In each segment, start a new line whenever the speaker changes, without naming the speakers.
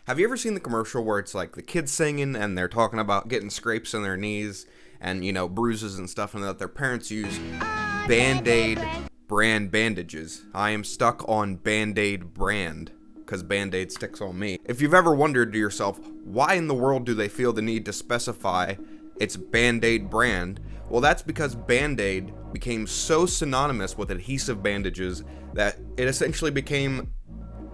Have you ever seen the commercial where it's like the kids singing and they're talking about getting scrapes in their knees and, bruises and stuff, and that their parents use Band-Aid brand bandages? I am stuck on Band-Aid brand because Band-Aid sticks on me. If you've ever wondered to yourself, why in the world do they feel the need to specify it's Band-Aid brand? Well, that's because Band-Aid became so synonymous with adhesive bandages that it essentially became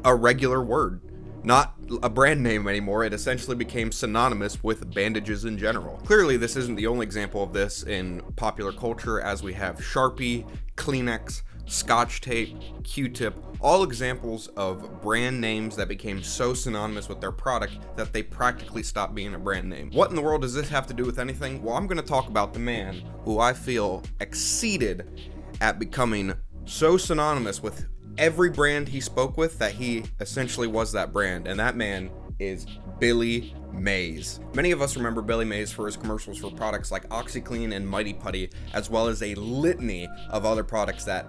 a regular word. Not a brand name anymore, it essentially became synonymous with bandages in general. Clearly, this isn't the only example of this in popular culture, as we have Sharpie, Kleenex, Scotch tape, Q-tip, all examples of brand names that became so synonymous with their product that they practically stopped being a brand name. What in the world does this have to do with anything? Well, I'm going to talk about the man who I feel exceeded at becoming so synonymous with every brand he spoke with that he essentially was that brand, and that man is Billy Mays. Many of us remember Billy Mays for his commercials for products like OxyClean and Mighty Putty, as well as a litany of other products that,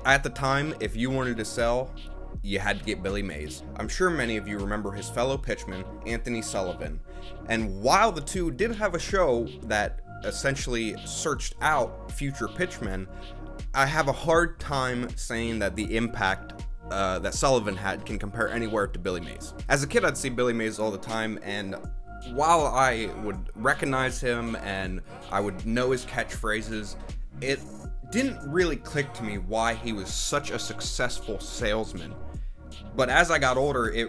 at the time, if you wanted to sell, you had to get Billy Mays. I'm sure many of you remember his fellow pitchman, Anthony Sullivan, and while the two did have a show that essentially searched out future pitchmen, I have a hard time saying that the impact that Sullivan had can compare anywhere to Billy Mays. As a kid, I'd see Billy Mays all the time, and while I would recognize him and I would know his catchphrases, it didn't really click to me why he was such a successful salesman. But as I got older, it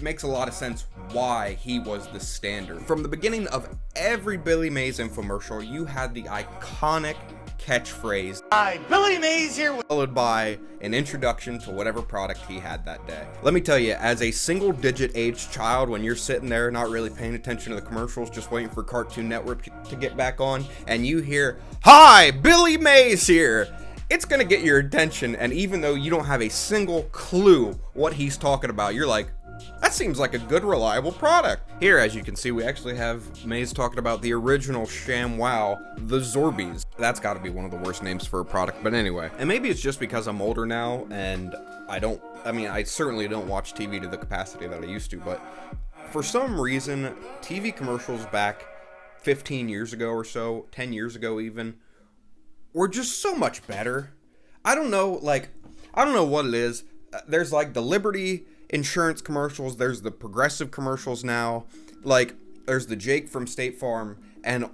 makes a lot of sense why he was the standard. From the beginning of every Billy Mays infomercial, you had the iconic catchphrase, "Hi, Billy Mays here," followed by an introduction to whatever product he had that day. Let me tell you, as a single-digit age child, when you're sitting there not really paying attention to the commercials, just waiting for Cartoon Network to get back on, and you hear, "Hi, Billy Mays here," it's gonna get your attention, and even though you don't have a single clue what he's talking about, you're like, that seems like a good, reliable product. Here, as you can see, we actually have Mays talking about the original ShamWow, the Zorbies. That's gotta be one of the worst names for a product, but anyway. And maybe it's just because I'm older now, and I certainly don't watch TV to the capacity that I used to, but for some reason, TV commercials back 15 years ago or so, 10 years ago even, were just so much better. I don't know what it is. There's like the Liberty insurance commercials, there's the Progressive commercials now, like there's the Jake from State Farm, and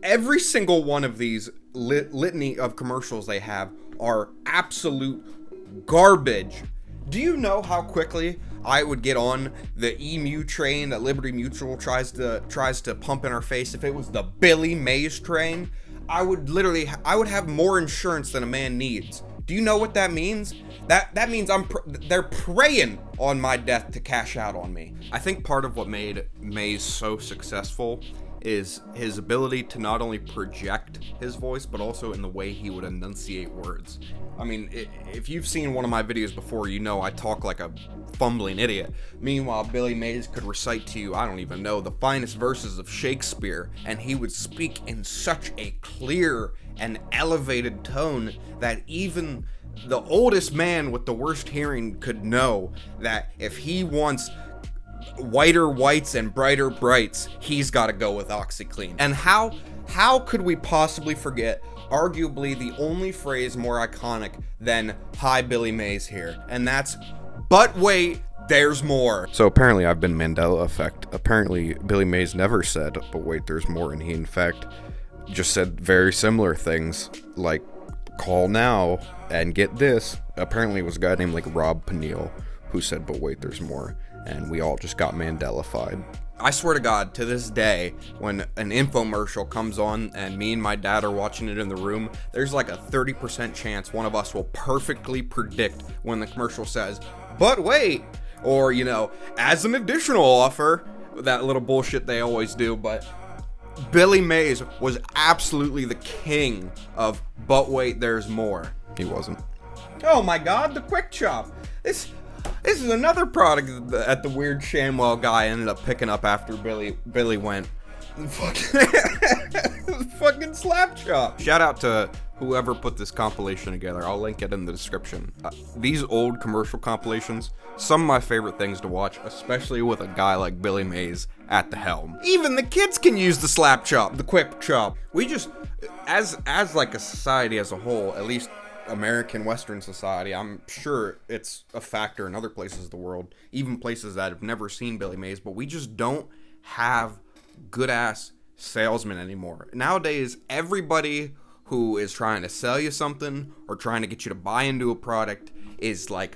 every single one of these litany of commercials they have are absolute garbage. Do you know how quickly I would get on the emu train that Liberty Mutual tries to pump in our face if it was the Billy Mays train? I would have more insurance than a man needs. Do you know what that means? That means they're preying on my death to cash out on me. I think part of what made Mays so successful is his ability to not only project his voice, but also in the way he would enunciate words. I mean, if you've seen one of my videos before, you know I talk like a fumbling idiot. Meanwhile, Billy Mays could recite to you, I don't even know, the finest verses of Shakespeare, and he would speak in such a clear and elevated tone that even the oldest man with the worst hearing could know that if he wants whiter whites and brighter brights, he's got to go with OxyClean. And how could we possibly forget arguably the only phrase more iconic than "Hi, Billy Mays here," and that's, "But wait, there's more." So apparently I've been Mandela effect. Apparently Billy Mays never said, "But wait, there's more," and he in fact just said very similar things like, "Call now and get this." Apparently it was a guy named like Rob Peniel who said, "But wait, there's more," and we all just got Mandela-fied. I swear to God, to this day, when an infomercial comes on and me and my dad are watching it in the room, there's like a 30% chance one of us will perfectly predict when the commercial says, "But wait," or, "as an additional offer," that little bullshit they always do. But Billy Mays was absolutely the king of "But wait, there's more." He wasn't. Oh my God, the Quick Chop. This is another product that the weird ShamWow guy ended up picking up after Billy went. Fucking slap chop. Shout out to whoever put this compilation together. I'll link it in the description. These old commercial compilations, some of my favorite things to watch, especially with a guy like Billy Mays at the helm. Even the kids can use the slap chop, the quick chop. We just, as like a society as a whole, at least American Western society, I'm sure it's a factor in other places of the world, even places that have never seen Billy Mays, but we just don't have good ass salesmen anymore. Nowadays, everybody who is trying to sell you something or trying to get you to buy into a product is like,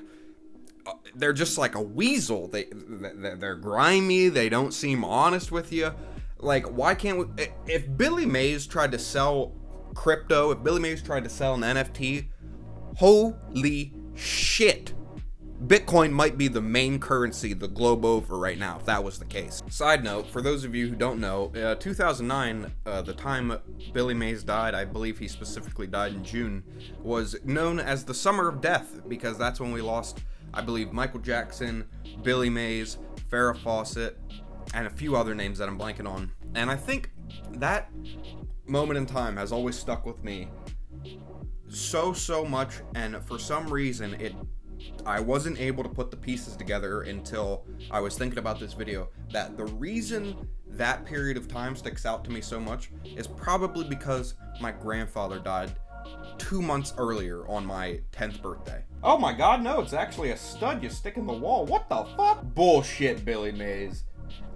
they're just like a weasel. They're grimy. They don't seem honest with you. Like, why can't we? If Billy Mays tried to sell crypto, if Billy Mays tried to sell an NFT, holy shit, Bitcoin might be the main currency the globe over right now, if that was the case. Side note, for those of you who don't know, 2009, the time Billy Mays died, I believe he specifically died in June, was known as the Summer of Death, because that's when we lost, I believe, Michael Jackson, Billy Mays, Farrah Fawcett, and a few other names that I'm blanking on. And I think that moment in time has always stuck with me so much, and for some reason, I wasn't able to put the pieces together until I was thinking about this video, that the reason that period of time sticks out to me so much is probably because my grandfather died 2 months earlier on my 10th birthday. Oh my god, no, it's actually a stud you stick in the wall. What the fuck? Bullshit, Billy Mays.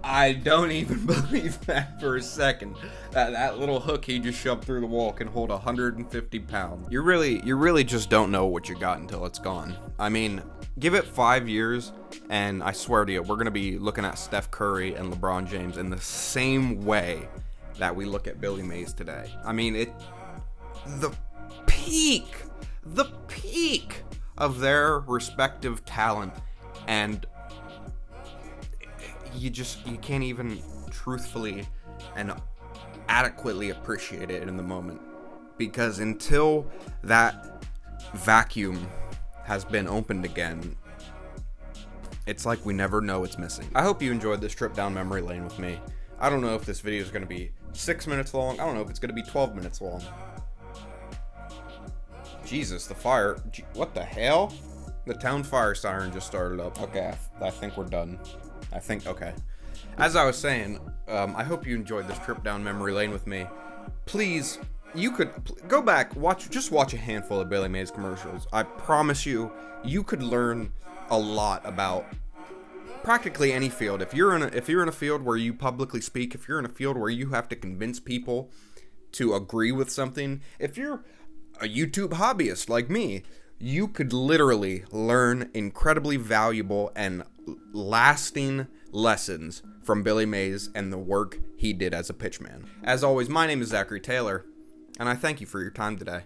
I don't even believe that for a second. That little hook he just shoved through the wall can hold 150 pounds. You really just don't know what you got until it's gone. I mean, give it 5 years, and I swear to you, we're gonna be looking at Steph Curry and LeBron James in the same way that we look at Billy Mays today. I mean, the peak of their respective talent, and you can't even truthfully and adequately appreciate it in the moment, because until that vacuum has been opened again, it's like we never know it's missing. I hope you enjoyed this trip down memory lane with me. I don't know if this video is going to be 6 minutes long. I don't know if it's going to be 12 minutes long. Jesus, the fire. What the hell? The town fire siren just started up. Okay, I think we're done. Okay. As I was saying, I hope you enjoyed this trip down memory lane with me. Please, you could go back, just watch a handful of Billy Mays commercials. I promise you could learn a lot about practically any field. If you're in a field where you publicly speak, if you're in a field where you have to convince people to agree with something, if you're a YouTube hobbyist like me, you could literally learn incredibly valuable and lasting lessons from Billy Mays and the work he did as a pitchman. As always, my name is Zachary Taylor, and I thank you for your time today.